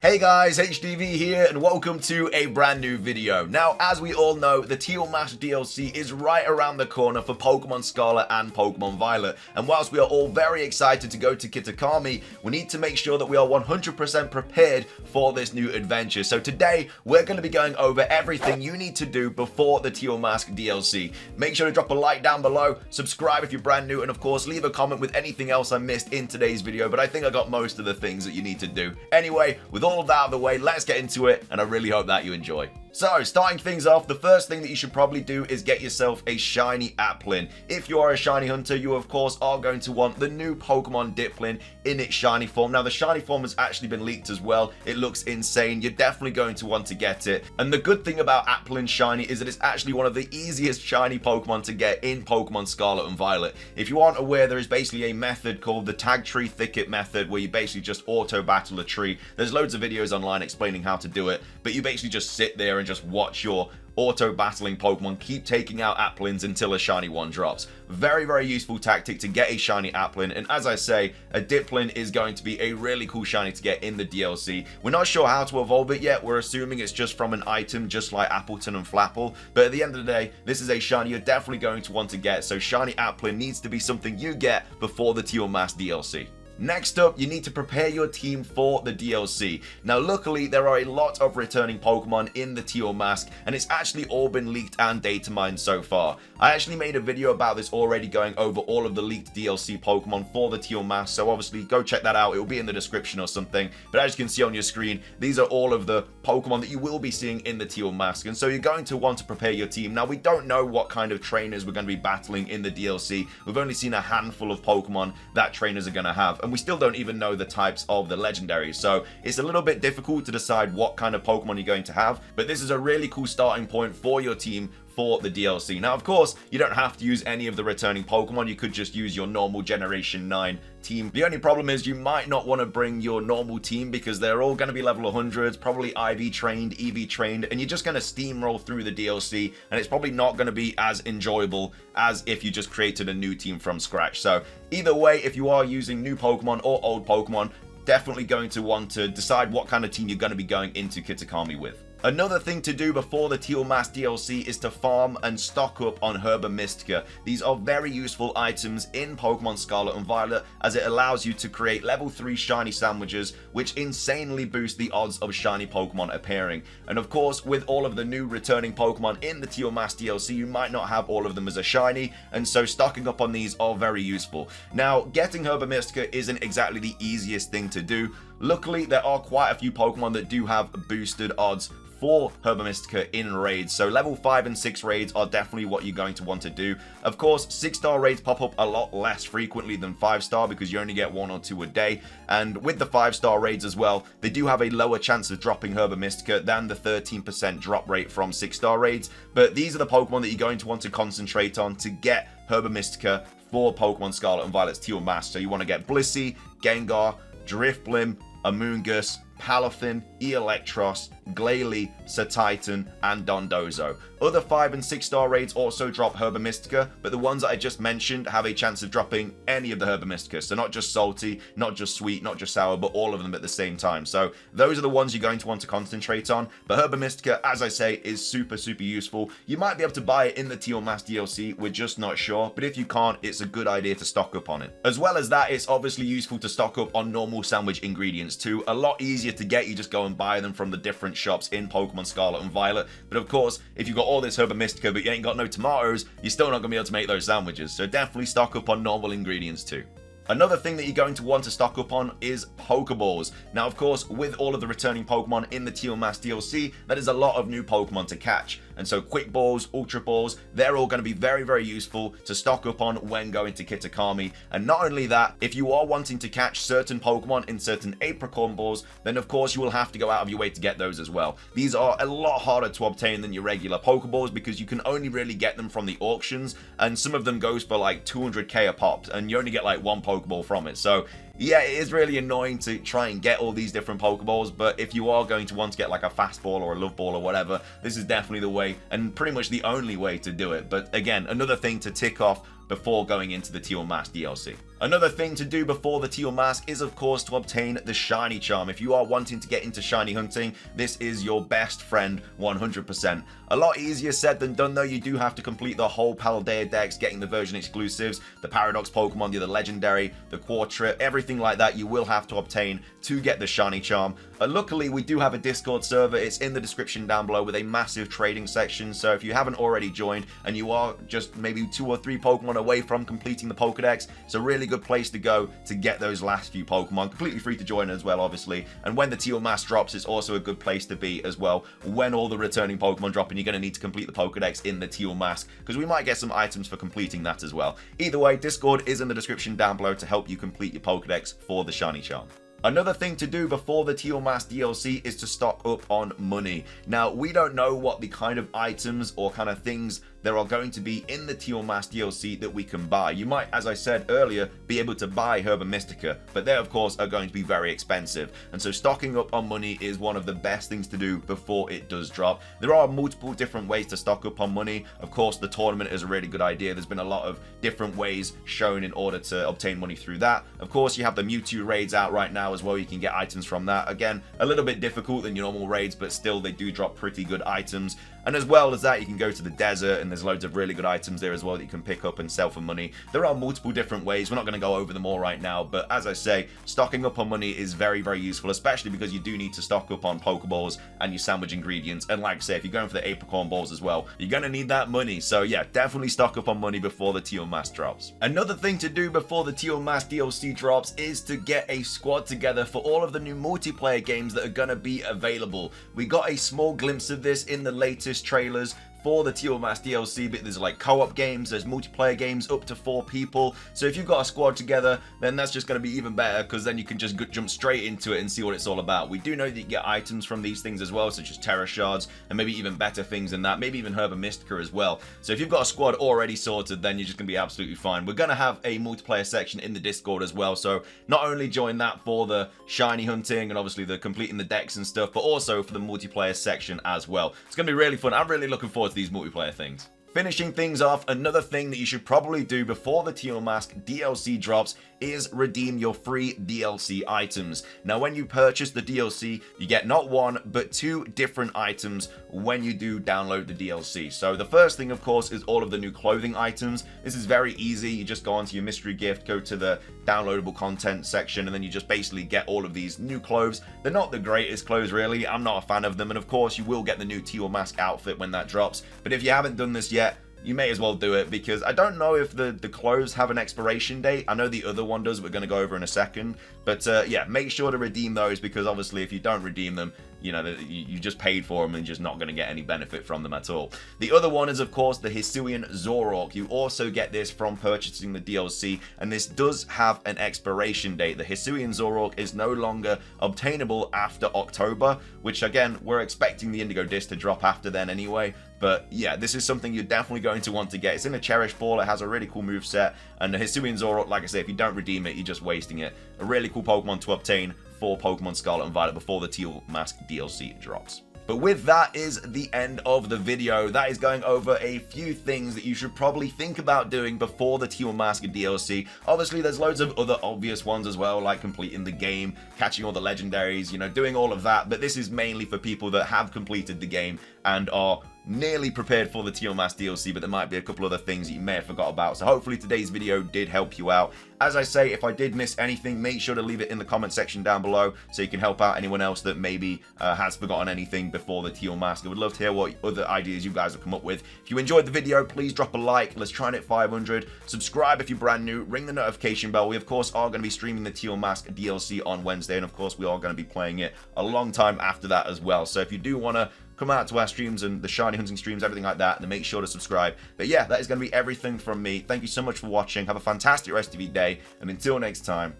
Hey guys, HDvee here and welcome to a brand new video. Now, as we all know, the Teal Mask DLC is right around the corner for Pokemon Scarlet and Pokemon Violet. And whilst we are all very excited to go to Kitakami, we need to make sure that we are 100% prepared for this new adventure. So today, we're going to be going over everything you need to do before the Teal Mask DLC. Make sure to drop a like down below, subscribe if you're brand new, and of course, leave a comment with anything else I missed in today's video, but I think I got most of the things that you need to do. Anyway, with all of that out of the way, let's get into it, and I really hope that you enjoy. So, starting things off, the first thing that you should probably do is get yourself a shiny Applin. If you are a shiny hunter, you of course are going to want the new Pokemon Dipplin in its shiny form. Now, the shiny form has actually been leaked as well. It looks insane. You're definitely going to want to get it. And the good thing about Applin Shiny is that it's actually one of the easiest shiny Pokemon to get in Pokemon Scarlet and Violet. If you aren't aware, there is basically a method called the Tag Tree Thicket method where you basically just auto-battle a tree. There's loads of videos online explaining how to do it, but you basically just sit there and just watch your auto-battling Pokemon keep taking out Applins until a shiny one drops. Very, very useful tactic to get a shiny Applin, and as I say, a Dipplin is going to be a really cool shiny to get in the DLC. We're not sure how to evolve it yet. We're assuming it's just from an item, just like Appleton and Flapple, but at the end of the day, this is a shiny you're definitely going to want to get, so shiny Applin needs to be something you get before the Teal Mask DLC. Next up, you need to prepare your team for the DLC. Now, luckily, there are a lot of returning Pokemon in the Teal Mask, and it's actually all been leaked and data mined so far. I actually made a video about this already, going over all of the leaked DLC Pokemon for the Teal Mask, so obviously go check that out. It will be in the description or something. But as you can see on your screen, these are all of the Pokemon that you will be seeing in the Teal Mask, and so you're going to want to prepare your team. Now, we don't know what kind of trainers we're going to be battling in the DLC. We've only seen a handful of Pokemon that trainers are going to have, and we still don't even know the types of the legendaries, so it's a little bit difficult to decide what kind of Pokemon you're going to have, but this is a really cool starting point for your team for the DLC. Now, of course, you don't have to use any of the returning Pokemon. You could just use your normal Generation 9 team. The only problem is you might not want to bring your normal team because they're all going to be level 100s, probably IV trained, EV trained, and you're just going to steamroll through the DLC, and it's probably not going to be as enjoyable as if you just created a new team from scratch. So either way, if you are using new Pokemon or old Pokemon, definitely going to want to decide what kind of team you're going to be going into Kitakami with. Another thing to do before the Teal Mask DLC is to farm and stock up on Herba Mystica. These are very useful items in Pokemon Scarlet and Violet, as it allows you to create level 3 shiny sandwiches, which insanely boost the odds of shiny Pokemon appearing. And of course, with all of the new returning Pokemon in the Teal Mask DLC, you might not have all of them as a shiny, and so stocking up on these are very useful. Now, getting Herba Mystica isn't exactly the easiest thing to do. Luckily, there are quite a few Pokemon that do have boosted odds for Herba Mystica in raids, so level 5 and 6 raids are definitely what you're going to want to do. Of course, 6-star raids pop up a lot less frequently than 5-star because you only get 1 or 2 a day, and with the 5-star raids as well, they do have a lower chance of dropping Herba Mystica than the 13% drop rate from 6-star raids, but these are the Pokemon that you're going to want to concentrate on to get Herba Mystica for Pokemon Scarlet and Violet's Teal Mask. So you want to get Blissey, Gengar, Drifblim, Amoonguss, Palafin, Electros, Glalie, Satitan, and Dondozo. Other 5 and 6-star raids also drop Herba Mystica, but the ones that I just mentioned have a chance of dropping any of the Herba Mystica. So not just salty, not just sweet, not just sour, but all of them at the same time. So those are the ones you're going to want to concentrate on. But Herba Mystica, as I say, is super, super useful. You might be able to buy it in the Teal Mask DLC, we're just not sure. But if you can't, it's a good idea to stock up on it. As well as that, it's obviously useful to stock up on normal sandwich ingredients too. A lot easier to get, you just go and buy them from the different shops in Pokemon Scarlet and Violet. But of course, if you've got all this Herba Mystica but you ain't got no tomatoes, you're still not going to be able to make those sandwiches. So definitely stock up on normal ingredients too. Another thing that you're going to want to stock up on is Pokeballs. Now, of course, with all of the returning Pokemon in the Teal Mask DLC, that is a lot of new Pokemon to catch. And so Quick Balls, Ultra Balls, they're all going to be very, very useful to stock up on when going to Kitakami. And not only that, if you are wanting to catch certain Pokemon in certain Apricorn Balls, then of course you will have to go out of your way to get those as well. These are a lot harder to obtain than your regular Pokeballs because you can only really get them from the auctions, and some of them goes for like 200k a pop, and you only get like 1 Pokeball from it. So yeah, it is really annoying to try and get all these different Pokeballs, but if you are going to want to get like a Fast Ball or a Love Ball or whatever, this is definitely the way, and pretty much the only way to do it. But again, another thing to tick off before going into the Teal Mask DLC. Another thing to do before the Teal Mask is of course to obtain the shiny charm. If you are wanting to get into shiny hunting, this is your best friend 100%. A lot easier said than done though. You do have to complete the whole Paldea Dex, getting the version exclusives, the Paradox Pokemon, the other legendary, the Quartrip, everything like that you will have to obtain to get the shiny charm. Luckily we do have a Discord server. It's in the description down below with a massive trading section, so if you haven't already joined and you are just maybe 2 or 3 Pokemon away from completing the Pokedex, it's a really good place to go to get those last few Pokemon. Completely free to join as well, obviously. And when the Teal Mask drops, it's also a good place to be as well. When all the returning Pokemon drop, and you're going to need to complete the Pokedex in the Teal Mask, because we might get some items for completing that as well. Either way, Discord is in the description down below to help you complete your Pokedex for the shiny charm. Another thing to do before the Teal Mask DLC is to stock up on money. Now, we don't know what the kind of items or kind of things there are going to be in the Teal Mask DLC that we can buy. You might, as I said earlier, be able to buy Herba Mystica, but they of course are going to be very expensive. And so stocking up on money is one of the best things to do before it does drop. There are multiple different ways to stock up on money. Of course, the tournament is a really good idea. There's been a lot of different ways shown in order to obtain money through that. Of course, you have the Mewtwo raids out right now as well. You can get items from that. Again, a little bit difficult than your normal raids, but still they do drop pretty good items. And as well as that, you can go to the desert, and there's loads of really good items there as well that you can pick up and sell for money. There are multiple different ways. We're not going to go over them all right now, but as I say, stocking up on money is very, very useful, especially because you do need to stock up on Pokeballs and your sandwich ingredients. And like I say, if you're going for the Apricorn Balls as well, you're going to need that money. So yeah, definitely stock up on money before the Teal Mask drops. Another thing to do before the Teal Mask DLC drops is to get a squad together for all of the new multiplayer games that are going to be available. We got a small glimpse of this in the latest trailers for the Teal Mask DLC, but there's like co-op games, there's multiplayer games up to 4 people. So if you've got a squad together, then that's just going to be even better, because then you can just jump straight into it and see what it's all about. We do know that you get items from these things as well, such as Terra Shards, and maybe even better things than that, maybe even Herba Mystica as well. So if you've got a squad already sorted, then you're just going to be absolutely fine. We're going to have a multiplayer section in the Discord as well, so not only join that for the shiny hunting and obviously the completing the decks and stuff, but also for the multiplayer section as well. It's going to be really fun. I'm really looking forward to these multiplayer things. Finishing things off, another thing that you should probably do before the Teal Mask DLC drops is redeem your free DLC items. Now, when you purchase the DLC, you get not 1, but 2 different items when you do download the DLC. So the first thing, of course, is all of the new clothing items. This is very easy. You just go onto your mystery gift, go to the downloadable content section, and then you just basically get all of these new clothes. They're not the greatest clothes, really. I'm not a fan of them. And of course, you will get the new Teal Mask outfit when that drops. But if you haven't done this yet, you may as well do it, because I don't know if the clothes have an expiration date. I know the other one does. We're going to go over in a second. But yeah, make sure to redeem those, because obviously if you don't redeem them, you know, you just paid for them and just not going to get any benefit from them at all. The other one is, of course, the Hisuian Zoroark. You also get this from purchasing the DLC, and this does have an expiration date. The Hisuian Zoroark is no longer obtainable after October, which again, we're expecting the Indigo Disc to drop after then anyway. But yeah, this is something you're definitely going to want to get. It's in a Cherish Ball. It has a really cool moveset. And the Hisuian Zoroark, like I say, if you don't redeem it, you're just wasting it. A really cool Pokemon to obtain for Pokemon Scarlet and Violet before the Teal Mask DLC drops. But with that is the end of the video. That is going over a few things that you should probably think about doing before the Teal Mask DLC. Obviously, there's loads of other obvious ones as well, like completing the game, catching all the legendaries, you know, doing all of that. But this is mainly for people that have completed the game and are nearly prepared for the Teal Mask DLC, but there might be a couple other things that you may have forgot about. So hopefully today's video did help you out. As I say, if I did miss anything, make sure to leave it in the comment section down below so you can help out anyone else that maybe has forgotten anything before the Teal Mask. I would love to hear what other ideas you guys have come up with. If you enjoyed the video, please drop a like. Let's try and hit 500. Subscribe if you're brand new. Ring the notification bell. We, of course, are going to be streaming the Teal Mask DLC on Wednesday, and of course, we are going to be playing it a long time after that as well. So if you do want to come out to our streams and the shiny hunting streams, everything like that, then make sure to subscribe. But yeah, that is going to be everything from me. Thank you so much for watching. Have a fantastic rest of your day, and until next time,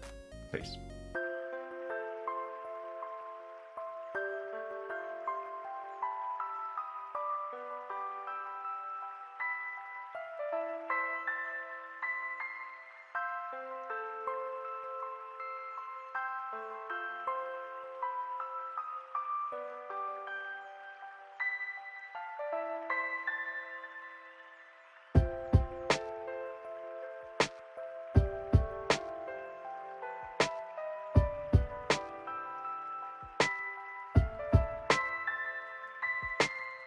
peace.